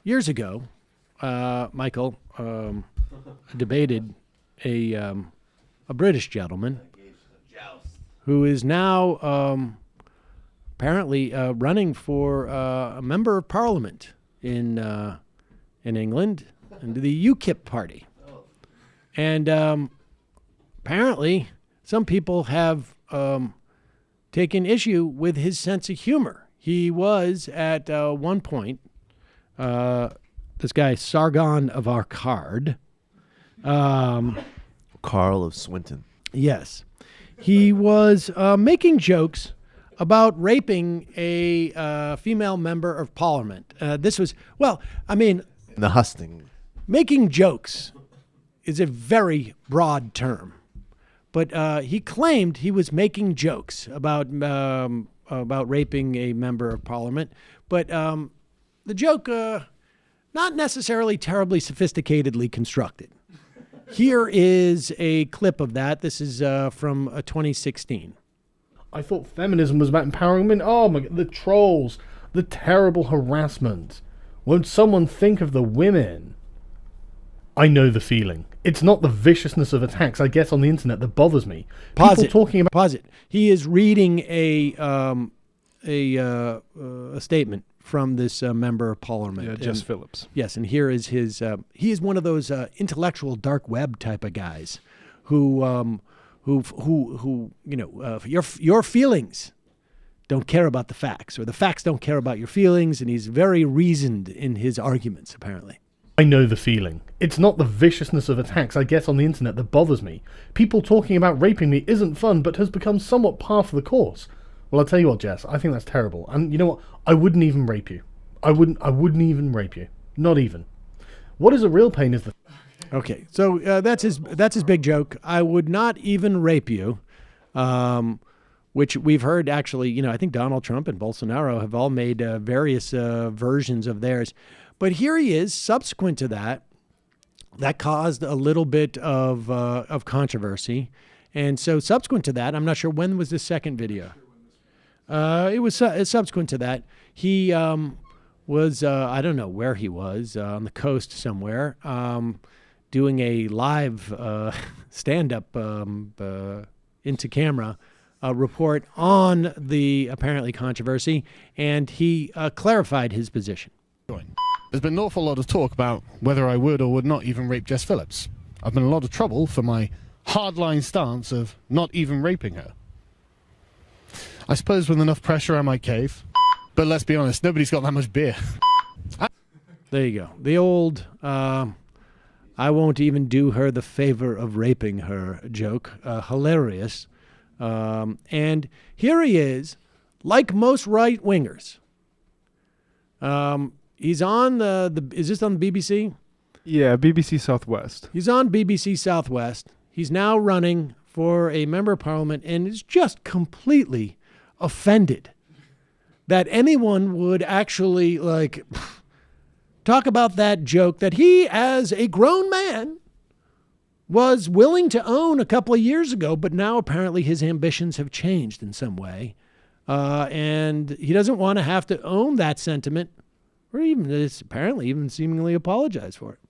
years ago, Michael debated a British gentleman who is now apparently running for a member of Parliament in England, and the UKIP party. And apparently, some people have taken issue with his sense of humor. He was at one point, this guy Sargon of our card. Carl of Swinton. Yes. He was making jokes about raping a female member of Parliament. This was, well, I mean, The husting. making jokes is a very broad term. But he claimed he was making jokes about raping a member of Parliament. But the joke, not necessarily terribly sophisticatedly constructed. Here is a clip of that. This is from 2016. I thought feminism was about empowering women. Oh my God, the trolls, the terrible harassment. Won't someone think of the women? I know the feeling. It's not the viciousness of attacks I get on the internet that bothers me. Pause it. He is reading a statement from this member of Parliament. Yeah, Jess Phillips. Yes, and here is his. He is one of those intellectual dark web type of guys, who your feelings don't care about the facts, or the facts don't care about your feelings, and he's very reasoned in his arguments, apparently. I know the feeling. It's not the viciousness of attacks I get on the internet that bothers me. People talking about raping me isn't fun, but has become somewhat par for the course. Well, I'll tell you what, Jess, I think that's terrible. And you know what? I wouldn't even rape you. I wouldn't even rape you. Not even. What is a real pain is the... Okay, so that's his big joke. I would not even rape you, which we've heard actually, I think Donald Trump and Bolsonaro have all made various versions of theirs. But here he is, subsequent to that. That caused a little bit of controversy. And so subsequent to that, I'm not sure, when was the second video? It was subsequent to that. He was, I don't know where he was, on the coast somewhere, doing a live stand-up into camera report on the apparently controversy, and he clarified his position. There's been an awful lot of talk about whether I would or would not even rape Jess Phillips. I've been in a lot of trouble for my hardline stance of not even raping her. I suppose with enough pressure I might cave, but let's be honest, nobody's got that much beer. There you go. The old, I won't even do her the favor of raping her joke. Hilarious. And here he is, like most right-wingers. He's on is this on the BBC? Yeah, BBC Southwest. He's on BBC Southwest. He's now running for a member of Parliament and is just completely offended that anyone would actually talk about that joke that he, as a grown man, was willing to own a couple of years ago, but now apparently his ambitions have changed in some way. And he doesn't want to have to own that sentiment, or even apparently even seemingly apologize for it.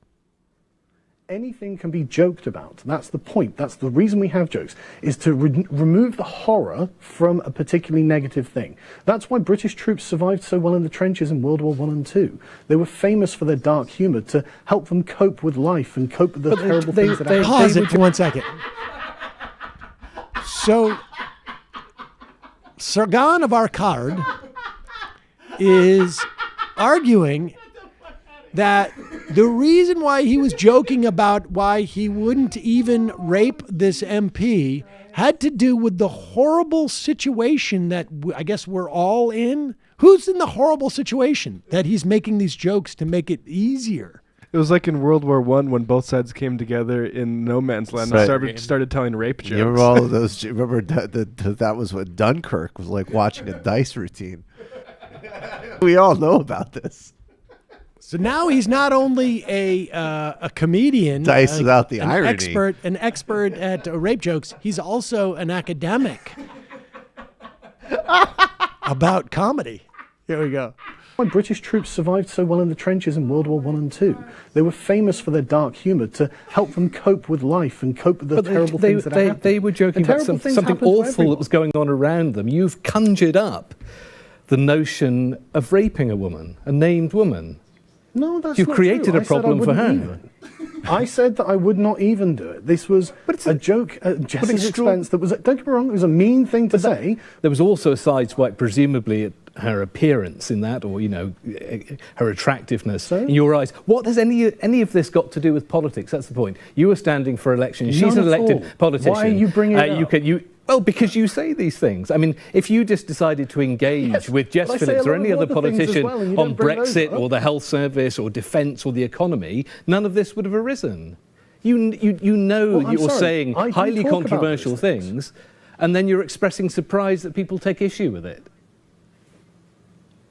Anything can be joked about. That's the point. That's the reason we have jokes, is to remove the horror from a particularly negative thing. That's why British troops survived so well in the trenches in World War I and II. They were famous for their dark humour to help them cope with life and cope with the terrible things that happened. Pause it for 1 second. So, Sargon of our card is arguing that the reason why he was joking about why he wouldn't even rape this MP had to do with the horrible situation that I guess we're all in. Who's in the horrible situation that he's making these jokes to make it easier? It was like in World War I when both sides came together in no man's land and started telling rape jokes. You remember all of those? Remember that was what Dunkirk was like, watching a dice routine. We all know about this. So now he's not only a comedian, Dice without the irony. an expert at rape jokes. He's also an academic about comedy. Here we go. why British troops survived so well in the trenches in World War I and II. They were famous for their dark humour to help them cope with life and cope with the terrible things that happened. They were joking about something awful that was going on around them. You've conjured up the notion of raping a woman, a named woman. No, that's You've not created true. a problem for her. Even. I said that I would not even do it. This was a joke at Jess's expense. That was, don't get me wrong, it was a mean thing to say. There was also a sideswipe, presumably, at her appearance in that, or, her attractiveness in your eyes. What has any of this got to do with politics? That's the point. You were standing for election. She's an elected politician. Why are you bringing it up? Well, because you say these things. I mean, if you just decided to engage with Jess Phillips or any other politician on Brexit or the health service or defence or the economy, none of this would have arisen. You're saying highly controversial things, and then you're expressing surprise that people take issue with it.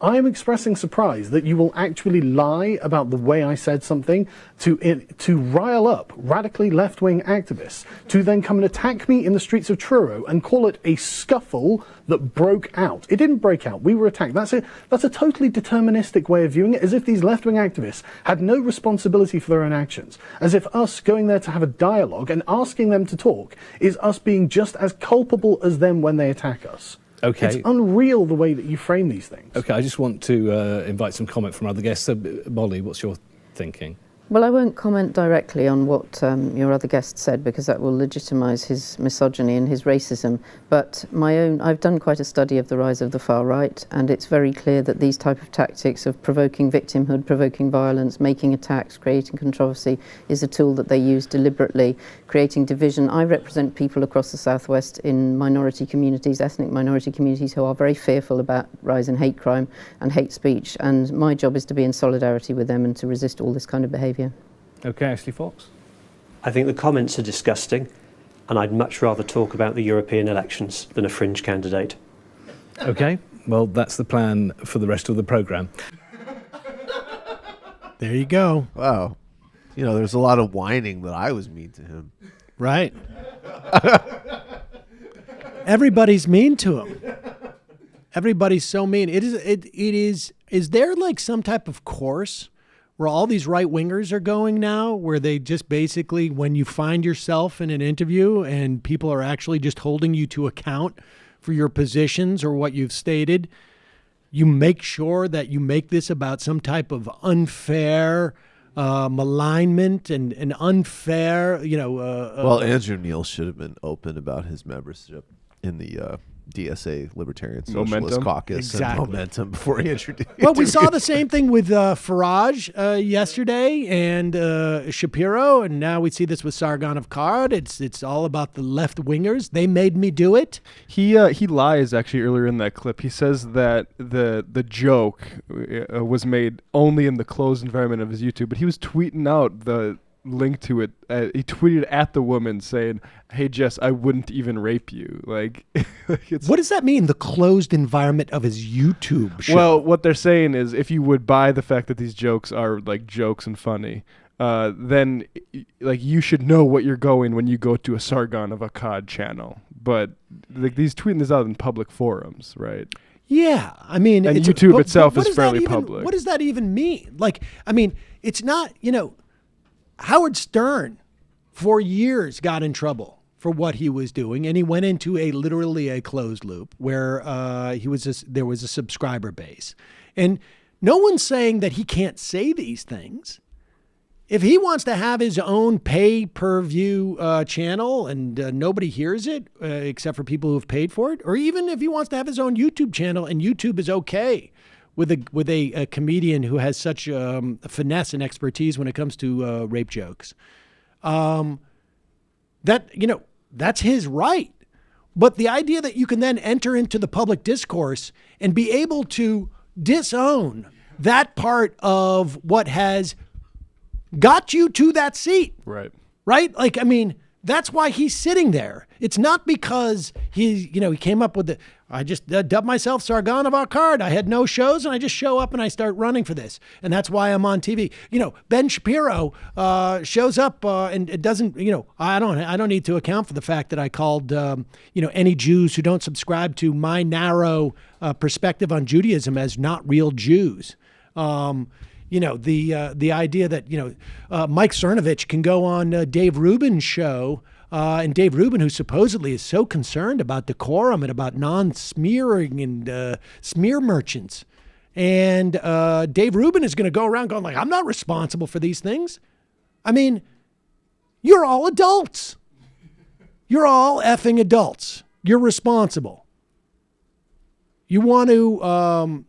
I am expressing surprise that you will actually lie about the way I said something to rile up radically left-wing activists, to then come and attack me in the streets of Truro and call it a scuffle that broke out. It didn't break out. We were attacked. That's a totally deterministic way of viewing it, as if these left-wing activists had no responsibility for their own actions, as if us going there to have a dialogue and asking them to talk is us being just as culpable as them when they attack us. Okay. It's unreal the way that you frame these things. Okay, I just want to invite some comment from other guests. So, Molly, what's your thinking? Well, I won't comment directly on what your other guest said, because that will legitimise his misogyny and his racism. But I've done quite a study of the rise of the far right, and it's very clear that these type of tactics of provoking victimhood, provoking violence, making attacks, creating controversy is a tool that they use deliberately, creating division. I represent people across the southwest in minority communities, ethnic minority communities, who are very fearful about rise in hate crime and hate speech, and my job is to be in solidarity with them and to resist all this kind of behaviour. Okay, Ashley Fox. I think the comments are disgusting, and I'd much rather talk about the European elections than a fringe candidate. Okay, well, that's the plan for the rest of the programme. There you go. Wow. There's a lot of whining that I was mean to him. Right. Everybody's mean to him. Everybody's so mean. It is there like some type of course where all these right-wingers are going now, where they just basically, when you find yourself in an interview and people are actually just holding you to account for your positions or what you've stated, you make sure that you make this about some type of unfair malignment and unfair, well, Andrew Neil should have been open about his membership in the DSA Libertarian Socialist Caucus and Momentum before he introduced. Well, we saw the same thing with Farage yesterday and Shapiro, and now we see this with Sargon of Akkad. It's all about the left wingers. They made me do it. He lies actually earlier in that clip. He says that the joke was made only in the closed environment of his YouTube, but he was tweeting out the link to it. He tweeted at the woman saying, "Hey Jess, I wouldn't even rape you." What does that mean? The closed environment of his YouTube show? Well, what they're saying is, if you would buy the fact that these jokes are like jokes and funny, then like you should know what you're going when you go to a Sargon of Akkad channel. But like he's tweeting this out in public forums, right? Yeah, I mean, and YouTube itself is fairly public. What does that even mean? Like, I mean, it's not, Howard Stern for years got in trouble for what he was doing, and he went into literally a closed loop where there was a subscriber base. And no one's saying that he can't say these things. If he wants to have his own pay-per-view channel and nobody hears it except for people who've paid for it, or even if he wants to have his own YouTube channel and YouTube is okay with a comedian who has such finesse and expertise when it comes to rape jokes, that's his right. But the idea that you can then enter into the public discourse and be able to disown that part of what has got you to that seat. Right. Right? Like, I mean, That's why he's sitting there. It's not because he came up with I just dubbed myself Sargon of Akkad. I had no shows, and I just show up and I start running for this. And that's why I'm on TV. Ben Shapiro shows up and it doesn't, I don't need to account for the fact that I called, any Jews who don't subscribe to my narrow perspective on Judaism as not real Jews. The idea that, Mike Cernovich can go on Dave Rubin's show, and Dave Rubin, who supposedly is so concerned about decorum and about non-smearing and smear merchants. And Dave Rubin is going to go around going like, I'm not responsible for these things. I mean, you're all adults. You're all effing adults. You're responsible. You want to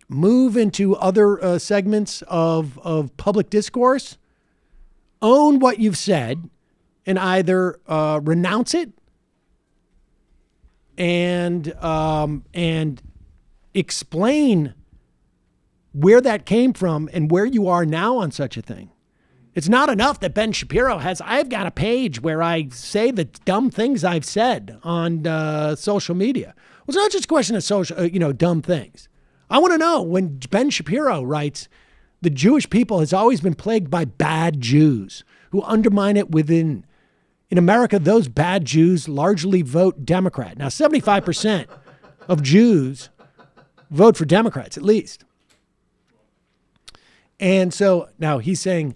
move into other segments of public discourse, own what you've said, and either renounce it and explain where that came from and where you are now on such a thing. It's not enough that Ben Shapiro I've got a page where I say the dumb things I've said on social media. Well, it's not just a question of dumb things. I want to know when Ben Shapiro writes, the Jewish people has always been plagued by bad Jews who undermine it within. In America, those bad Jews largely vote Democrat. Now, 75% of Jews vote for Democrats, at least. And so now he's saying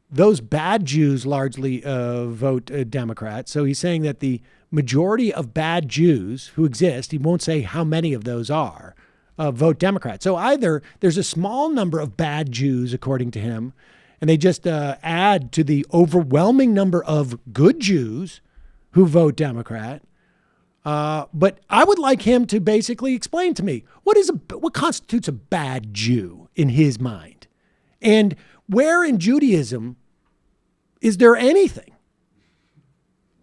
those bad Jews largely vote Democrat. So he's saying that the majority of bad Jews who exist, he won't say how many of those are, vote Democrat. So either there's a small number of bad Jews, according to him, and they just add to the overwhelming number of good Jews who vote Democrat. But I would like him to basically explain to me what constitutes a bad Jew in his mind, and where in Judaism is there anything,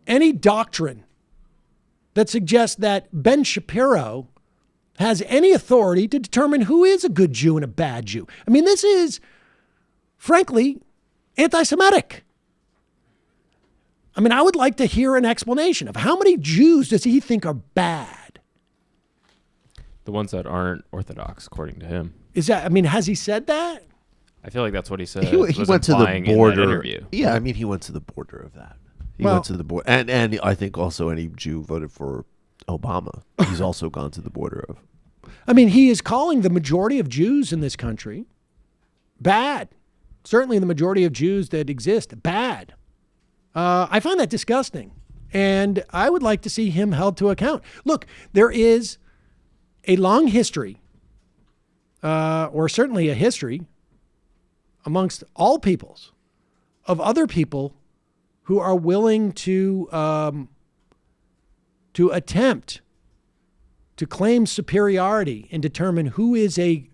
any doctrine that suggests that Ben Shapiro has any authority to determine who is a good Jew and a bad Jew. I mean, this is, frankly, anti-Semitic. I mean, I would like to hear an explanation of how many Jews does he think are bad? The ones that aren't Orthodox, according to him. Has he said that? I feel like that's what he said. He went to the border. Yeah, I mean, he went to the border of that. He went to the border. And I think also any Jew voted for Obama. He's also gone to the border of. I mean, he is calling the majority of Jews in this country bad. Certainly the majority of Jews that exist, bad. I find that disgusting. And I would like to see him held to account. Look, there is a long history, or certainly a history amongst all peoples, of other people who are willing to attempt to claim superiority and determine who is a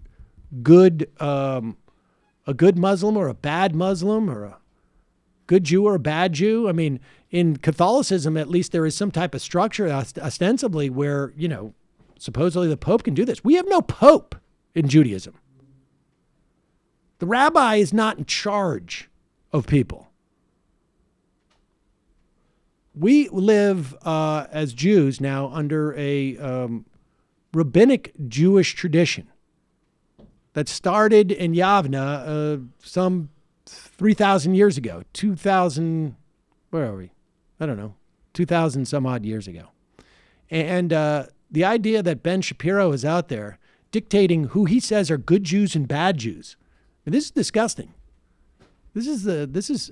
good Muslim or a bad Muslim or a good Jew or a bad Jew. I mean, in Catholicism, at least there is some type of structure ostensibly where, supposedly the Pope can do this. We have no Pope in Judaism. The rabbi is not in charge of people. We live as Jews now under a rabbinic Jewish tradition that started in Yavna some 3,000 years ago, 2,000, where are we? I don't know, 2,000 some odd years ago. And the idea that Ben Shapiro is out there dictating who he says are good Jews and bad Jews, and this is disgusting. This is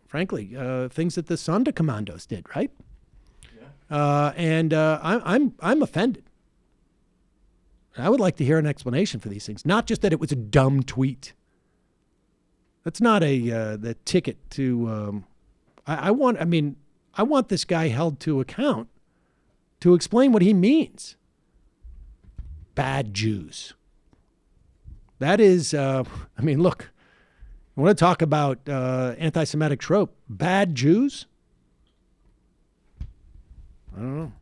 frankly, things that the Sonderkommandos did, right? Yeah. I'm offended. I would like to hear an explanation for these things, not just that it was a dumb tweet. That's not the ticket to. I want this guy held to account to explain what he means. Bad Jews. That is, look. I want to talk about anti-Semitic trope. Bad Jews? I don't know.